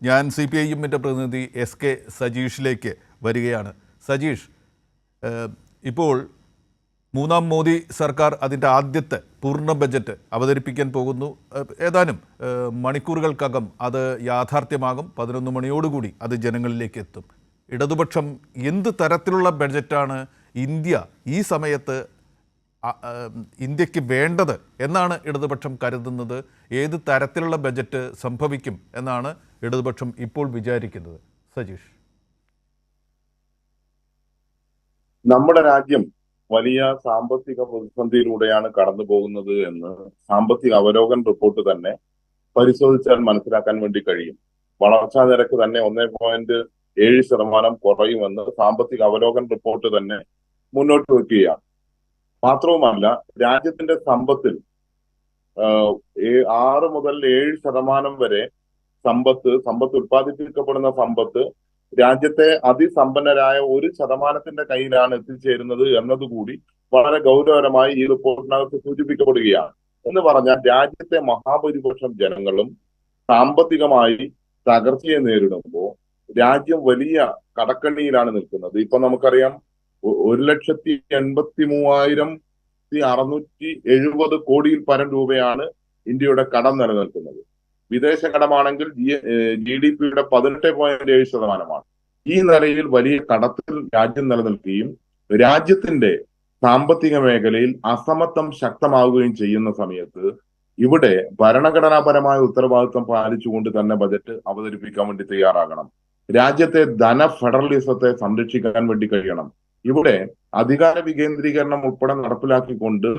ഞാൻ CPI-എമ്മിൻ്റെ പ്രതിനിധി SK സജീഷിലേക്ക് വരികയാണ്. സജീഷ്, ഇപ്പോൾ മൂന്നാം മോദി സർക്കാർ അതിൻ്റെ ആദ്യത്തെ പൂർണ്ണ ബജറ്റ് അവതരിപ്പിക്കാൻ പോകുന്നു. ഏതാനും മണിക്കൂറുകൾക്കകം അത് യാഥാർത്ഥ്യമാകും. 11 മണിയോടുകൂടി അത് ജനങ്ങളിലേക്ക് എത്തും. ഇടതുപക്ഷം എന്ത് തരത്തിലുള്ള ബഡ്ജറ്റാണ് ഇന്ത്യ ഈ സമയത്ത് ഇന്ത്യക്ക് വേണ്ടത് എന്നാണ് ഇടതുപക്ഷം കരുതുന്നത്? ഏത് തരത്തിലുള്ള ബജറ്റ് സംഭവിക്കും എന്നാണ് ഇടതുപക്ഷം ഇപ്പോൾ വിചാരിക്കുന്നത്? സജീഷ്, നമ്മുടെ രാജ്യം വലിയ സാമ്പത്തിക പ്രതിസന്ധിയിലൂടെയാണ് കടന്നു പോകുന്നത് എന്ന് സാമ്പത്തിക അവലോകൻ റിപ്പോർട്ട് തന്നെ പരിശോധിച്ചാൽ മനസ്സിലാക്കാൻ വേണ്ടി കഴിയും. വളർച്ചാ നിരക്ക് തന്നെ 1.7% കുറയുമെന്ന് സാമ്പത്തിക അവലോകൻ റിപ്പോർട്ട് തന്നെ മുന്നോട്ട് വെക്കുകയാണ്. മാത്രവുമല്ല, രാജ്യത്തിന്റെ സമ്പത്തിൽ 6 മുതൽ 7% വരെ സമ്പത്ത് ഉത്പാദിപ്പിക്കപ്പെടുന്ന സമ്പത്ത് രാജ്യത്തെ അതിസമ്പന്നരായ 1% കയ്യിലാണ് എത്തിച്ചേരുന്നത് എന്നതുകൂടി വളരെ ഗൗരവകരമായി ഈ റിപ്പോർട്ടിനകത്ത് സൂചിപ്പിക്കപ്പെടുകയാണ്. എന്ന് പറഞ്ഞാൽ രാജ്യത്തെ മഹാഭൂരിപക്ഷം ജനങ്ങളും സാമ്പത്തികമായി തകർച്ചയെ നേരിടുമ്പോൾ രാജ്യം വലിയ കടക്കണിയിലാണ് നിൽക്കുന്നത്. ഇപ്പൊ നമുക്കറിയാം, 1,83,670 കോടിയിൽ പരം രൂപയാണ് ഇന്ത്യയുടെ കടം നിലനിൽക്കുന്നത്. വിദേശ കടമാണെങ്കിൽ GDP-യുടെ 18.7%. ഈ നിലയിൽ വലിയ കടത്തിൽ രാജ്യം നിലനിൽക്കുകയും രാജ്യത്തിന്റെ സാമ്പത്തിക മേഖലയിൽ അസമത്വം ശക്തമാവുകയും ചെയ്യുന്ന സമയത്ത് ഇവിടെ ഭരണഘടനാപരമായ ഉത്തരവാദിത്വം പാലിച്ചുകൊണ്ട് തന്നെ ബജറ്റ് അവതരിപ്പിക്കാൻ വേണ്ടി തയ്യാറാകണം. രാജ്യത്തെ ധന ഫെഡറലിസത്തെ സംരക്ഷിക്കാൻ വേണ്ടി കഴിയണം. ഇവിടെ അധികാര വികേന്ദ്രീകരണം ഉൾപ്പെടെ നടപ്പിലാക്കിക്കൊണ്ട്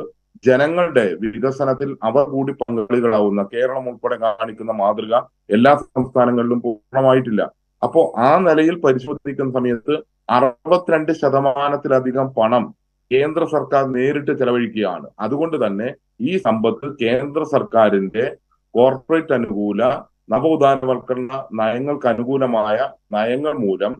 ജനങ്ങളുടെ വികസനത്തിൽ അവർ കൂടി പങ്കാളികളാവുന്ന കേരളം ഉൾപ്പെടെ കാണിക്കുന്ന മാതൃക എല്ലാ സംസ്ഥാനങ്ങളിലും പൂർണ്ണമായിട്ടില്ല. അപ്പോ ആ നിലയിൽ പരിശോധിക്കുന്ന സമയത്ത് 62% പണം കേന്ദ്ര സർക്കാർ നേരിട്ട് ചെലവഴിക്കുകയാണ്. അതുകൊണ്ട് തന്നെ ഈ സമ്പത്ത് കേന്ദ്ര സർക്കാരിന്റെ കോർപ്പറേറ്റ് അനുകൂല നവോത്ഥാനവൽക്കരണ നയങ്ങൾക്ക് അനുകൂലമായ നയങ്ങൾ മൂലം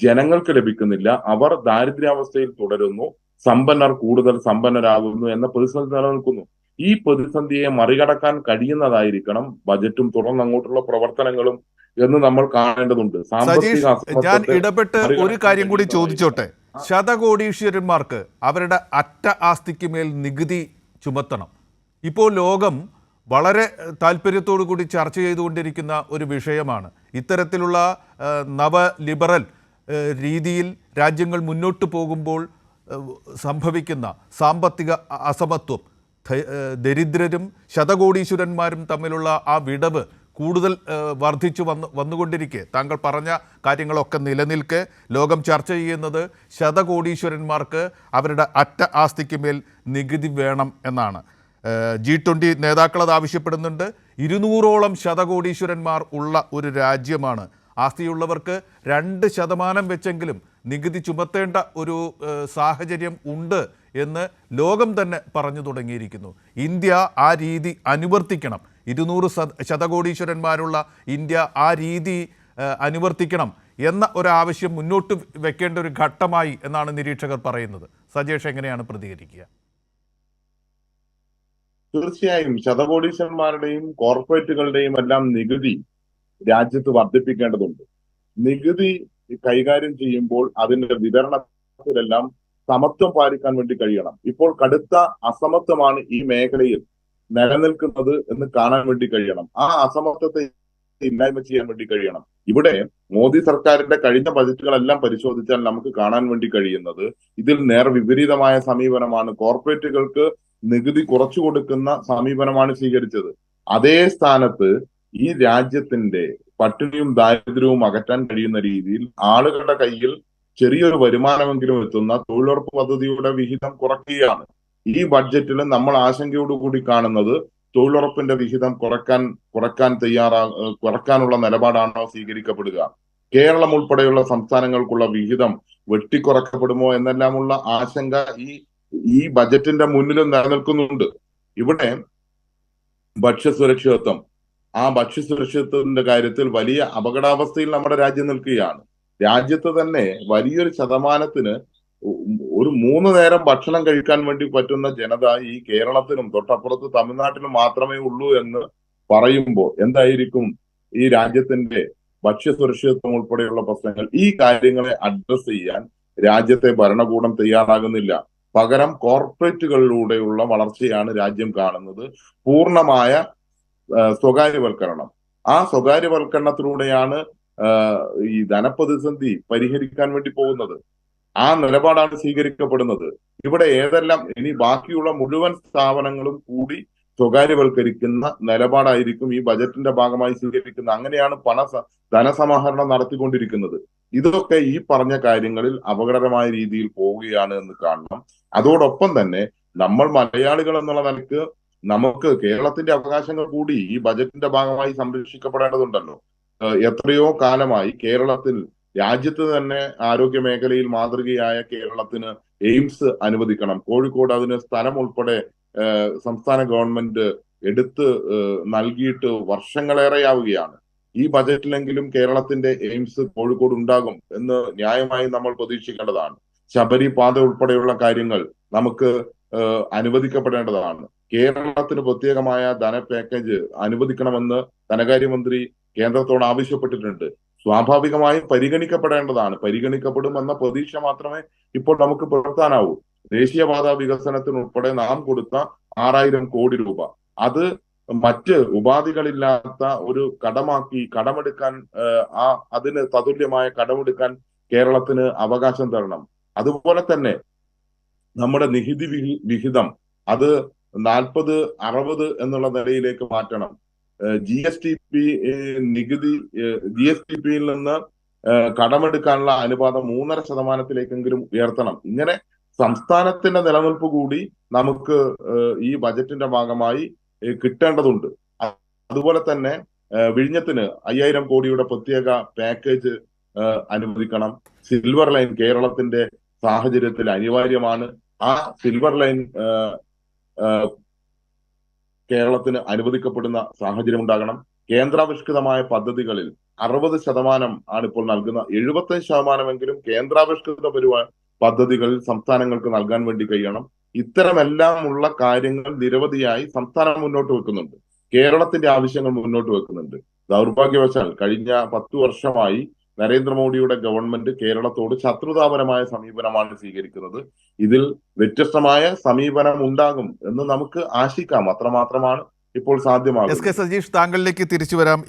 ജനങ്ങൾക്ക് ലഭിക്കുന്നില്ല. അവർ ദാരിദ്ര്യാവസ്ഥയിൽ തുടരുന്നു, സമ്പന്നർ കൂടുതൽ സമ്പന്നരാകുന്നു എന്ന പ്രതിസന്ധി നിലനിൽക്കുന്നു. ഈ പ്രതിസന്ധിയെ മറികടക്കാൻ കഴിയുന്നതായിരിക്കണം ബജറ്റും തുടർന്നങ്ങോട്ടുള്ള പ്രവർത്തനങ്ങളും എന്ന് നമ്മൾ കാണേണ്ടതുണ്ട്. ഞാൻ ഇടപെട്ട് ഒരു കാര്യം കൂടി ചോദിച്ചോട്ടെ. ശതകോടീശ്വരന്മാർക്ക് അവരുടെ അറ്റ ആസ്തിക്ക് മേൽ നികുതി ചുമത്തണം. ഇപ്പോൾ ലോകം വളരെ താല്പര്യത്തോടു കൂടി ചർച്ച ചെയ്തുകൊണ്ടിരിക്കുന്ന ഒരു വിഷയമാണ്. ഇത്തരത്തിലുള്ള നവ ലിബറൽ രീതിയിൽ രാജ്യങ്ങൾ മുന്നോട്ട് പോകുമ്പോൾ സംഭവിക്കുന്ന സാമ്പത്തിക അസമത്വം, ദരിദ്രരും ശതകോടീശ്വരന്മാരും തമ്മിലുള്ള ആ വിടവ് കൂടുതൽ വർദ്ധിച്ചു വന്നുകൊണ്ടിരിക്കെ, താങ്കൾ പറഞ്ഞ കാര്യങ്ങളൊക്കെ നിലനിൽക്കെ ലോകം ചർച്ച ചെയ്യുന്നത് ശതകോടീശ്വരന്മാർക്ക് അവരുടെ അറ്റ ആസ്തിക്ക് മേൽ നികുതി വേണം എന്നാണ്. G20 നേതാക്കൾ അത് ആവശ്യപ്പെടുന്നുണ്ട്. 200ഓളം ശതകോടീശ്വരന്മാർ ഉള്ള ഒരു രാജ്യമാണ്. ആസ്തിയുള്ളവർക്ക് 2% വെച്ചെങ്കിലും നികുതി ചുമത്തേണ്ട ഒരു സാഹചര്യം ഉണ്ട് എന്ന് ലോകം തന്നെ പറഞ്ഞു തുടങ്ങിയിരിക്കുന്നു. ഇന്ത്യ ആ രീതി അനുവർത്തിക്കണം. 200 ശതകോടീശ്വരന്മാരുള്ള ഇന്ത്യ ആ രീതി അനുവർത്തിക്കണം എന്ന ഒരാവശ്യം മുന്നോട്ട് വെക്കേണ്ട ഒരു ഘട്ടമായി എന്നാണ് നിരീക്ഷകർ പറയുന്നത്. സജേഷ്, എങ്ങനെയാണ് പ്രതികരിക്കുക? തീർച്ചയായും ശതകോടീശ്വരന്മാരുടെയും കോർപ്പറേറ്റുകളുടെയും എല്ലാം നികുതി രാജ്യത്ത് വർദ്ധിപ്പിക്കേണ്ടതുണ്ട്. നികുതി കൈകാര്യം ചെയ്യുമ്പോൾ അതിന്റെ വിതരണത്തിലെല്ലാം സമത്വം പാലിക്കാൻ വേണ്ടി കഴിയണം. ഇപ്പോൾ കടുത്ത അസമത്വമാണ് ഈ മേഖലയിൽ നിലനിൽക്കുന്നത് എന്ന് കാണാൻ വേണ്ടി കഴിയണം. ആ അസമത്വത്തെ ഇല്ലായ്മ ചെയ്യാൻ വേണ്ടി കഴിയണം. ഇവിടെ മോദി സർക്കാരിന്റെ കഴിഞ്ഞ ബജറ്റുകളെല്ലാം പരിശോധിച്ചാൽ നമുക്ക് കാണാൻ വേണ്ടി കഴിയുന്നത് ഇതിൽ നേർ വിപരീതമായ സമീപനമാണ്. കോർപ്പറേറ്റുകൾക്ക് നികുതി കുറച്ചു കൊടുക്കുന്ന സമീപനമാണ് സ്വീകരിച്ചത്. അതേ സ്ഥാനത്ത് ഈ രാജ്യത്തിന്റെ പട്ടിണിയും ദാരിദ്ര്യവും അകറ്റാൻ കഴിയുന്ന രീതിയിൽ ആളുകളുടെ കയ്യിൽ ചെറിയൊരു വരുമാനമെങ്കിലും എത്തുന്ന തൊഴിലുറപ്പ് പദ്ധതിയുടെ വിഹിതം കുറയ്ക്കുകയാണ്. ഈ ബഡ്ജറ്റിൽ നമ്മൾ ആശങ്കയോടുകൂടി കാണുന്നത് തൊഴിലുറപ്പിന്റെ വിഹിതം കുറയ്ക്കാനുള്ള നിലപാടാണോ സ്വീകരിക്കപ്പെടുക? കേരളം ഉൾപ്പെടെയുള്ള സംസ്ഥാനങ്ങൾക്കുള്ള വിഹിതം വെട്ടിക്കുറക്കപ്പെടുമോ എന്നെല്ലാമുള്ള ആശങ്ക ഈ ബജറ്റിന്റെ മുന്നിലും നിലനിൽക്കുന്നുണ്ട്. ഇവിടെ ഭക്ഷ്യസുരക്ഷിതത്വം, ആ ഭക്ഷ്യസുരക്ഷിതത്വത്തിന്റെ കാര്യത്തിൽ വലിയ അപകടാവസ്ഥയിൽ നമ്മുടെ രാജ്യം നിൽക്കുകയാണ്. രാജ്യത്ത് തന്നെ വലിയൊരു ശതമാനത്തിന് ഒരു 3 നേരം ഭക്ഷണം കഴിക്കാൻ വേണ്ടി പറ്റുന്ന ജനത ഈ കേരളത്തിലും തൊട്ടപ്പുറത്ത് തമിഴ്നാട്ടിലും മാത്രമേ ഉള്ളൂ എന്ന് പറയുമ്പോൾ എന്തായിരിക്കും ഈ രാജ്യത്തിന്റെ ഭക്ഷ്യസുരക്ഷിതത്വം ഉൾപ്പെടെയുള്ള പ്രശ്നങ്ങൾ, ഈ കാര്യങ്ങളെ അഡ്രസ് ചെയ്യാൻ രാജ്യത്തെ ഭരണകൂടം തയ്യാറാകുന്നില്ല. പകരം കോർപ്പറേറ്റുകളിലൂടെയുള്ള വളർച്ചയാണ് രാജ്യം കാണുന്നത്. പൂർണ്ണമായ സ്വകാര്യവൽക്കരണം. ആ സ്വകാര്യവൽക്കരണത്തിലൂടെയാണ് ഈ ധനപ്രതിസന്ധി പരിഹരിക്കാൻ വേണ്ടി പോകുന്നത്. ആ നിലപാടാണ് സ്വീകരിക്കപ്പെടുന്നത്. ഇവിടെ ഏതെല്ലാം ഇനി ബാക്കിയുള്ള മുഴുവൻ സ്ഥാപനങ്ങളും കൂടി സ്വകാര്യവൽക്കരിക്കുന്ന നിലപാടായിരിക്കും ഈ ബജറ്റിന്റെ ഭാഗമായി സ്വീകരിക്കുന്നത്. അങ്ങനെയാണ് ധനസമാഹരണം നടത്തിക്കൊണ്ടിരിക്കുന്നത്. ഇതൊക്കെ ഈ പറഞ്ഞ കാര്യങ്ങളിൽ അപകടകരമായ രീതിയിൽ പോവുകയാണ് എന്ന് കാണണം. അതോടൊപ്പം തന്നെ നമ്മൾ മലയാളികൾ എന്നുള്ള നിലയ്ക്ക് നമുക്ക് കേരളത്തിന്റെ അവകാശങ്ങൾ കൂടി ഈ ബജറ്റിന്റെ ഭാഗമായി സംരക്ഷിക്കപ്പെടേണ്ടതുണ്ടല്ലോ. എത്രയോ കാലമായി കേരളത്തിൽ, രാജ്യത്ത് തന്നെ ആരോഗ്യ മേഖലയിൽ മാതൃകയായ കേരളത്തിന് എയിംസ് അനുവദിക്കണം. കോഴിക്കോട് അതിന് സ്ഥലം ഉൾപ്പെടെ സംസ്ഥാന ഗവൺമെന്റ് എടുത്ത് നൽകിയിട്ട് വർഷങ്ങളേറെയാവുകയാണ്. ഈ ബജറ്റിലെങ്കിലും കേരളത്തിന്റെ എയിംസ് കോഴിക്കോട് ഉണ്ടാകും എന്ന് ന്യായമായി നമ്മൾ പ്രതീക്ഷിക്കേണ്ടതാണ്. ശബരി പാത ഉൾപ്പെടെയുള്ള കാര്യങ്ങൾ നമുക്ക് അനുവദിക്കപ്പെടേണ്ടതാണ്. കേരളത്തിന് പ്രത്യേകമായ ധന പാക്കേജ് അനുവദിക്കണമെന്ന് ധനകാര്യമന്ത്രി കേന്ദ്രത്തോട് ആവശ്യപ്പെട്ടിട്ടുണ്ട്. സ്വാഭാവികമായും പരിഗണിക്കപ്പെടേണ്ടതാണ്. പരിഗണിക്കപ്പെടുമെന്ന പ്രതീക്ഷ മാത്രമേ ഇപ്പോൾ നമുക്ക് പുലർത്താനാവൂ. ദേശീയപാത വികസനത്തിനുൾപ്പെടെ നാം കൊടുത്ത 6000 കോടി രൂപ, അത് മറ്റ് ഉപാധികളില്ലാത്ത ഒരു കടമാക്കി കടമെടുക്കാൻ, അതിന് തതുല്യമായ കടമെടുക്കാൻ കേരളത്തിന് അവകാശം തരണം. അതുപോലെ തന്നെ നമ്മുടെ നികുതി വിഹിതം അത് 40-60 എന്നുള്ള നിലയിലേക്ക് മാറ്റണം. GSTP നികുതി, GSTPയിൽ നിന്ന് കടമെടുക്കാനുള്ള അനുപാതം 3.5% ഉയർത്തണം. ഇങ്ങനെ സംസ്ഥാനത്തിന്റെ നിലനിൽപ്പ് കൂടി നമുക്ക് ഈ ബജറ്റിന്റെ ഭാഗമായി കിട്ടേണ്ടതുണ്ട്. അതുപോലെ തന്നെ വിഴിഞ്ഞത്തിന് 5000 കോടിയുടെ പ്രത്യേക പാക്കേജ് അനുവദിക്കണം. സിൽവർ ലൈൻ കേരളത്തിന്റെ സാഹചര്യത്തിൽ അനിവാര്യമാണ്. ആ സിൽവർ ലൈൻ കേരളത്തിന് അനുവദിക്കപ്പെടുന്ന സാഹചര്യം ഉണ്ടാകണം. കേന്ദ്രാവിഷ്കൃതമായ പദ്ധതികളിൽ 60% ആണ് ഇപ്പോൾ നൽകുന്ന. 75%എങ്കിലും കേന്ദ്രാവിഷ്കൃത പദ്ധതികളിൽ സംസ്ഥാനങ്ങൾക്ക് നൽകാൻ വേണ്ടി കഴിയണം. ഇത്തരമെല്ലാം ഉള്ള കാര്യങ്ങൾ നിരവധിയായി സംസ്ഥാനം മുന്നോട്ട് വെക്കുന്നുണ്ട്. കേരളത്തിന്റെ ആവശ്യങ്ങൾ മുന്നോട്ട് വെക്കുന്നുണ്ട്. ദൗർഭാഗ്യവശാൽ കഴിഞ്ഞ 10 വർഷമായി നരേന്ദ്രമോദിയുടെ ഗവൺമെന്റ് കേരളത്തോട് ശത്രുതാപരമായ സമീപനമാണ് സ്വീകരിക്കുന്നത്. ഇതിൽ വ്യത്യസ്തമായ സമീപനം ഉണ്ടാകും എന്ന് നമുക്ക് ആശിക്കാം. അത്രമാത്രമാണ് ഇപ്പോൾ സാധ്യമാകുന്നത്. SK സജീഷ്, താങ്കളിലേക്ക് തിരിച്ചു വരാം.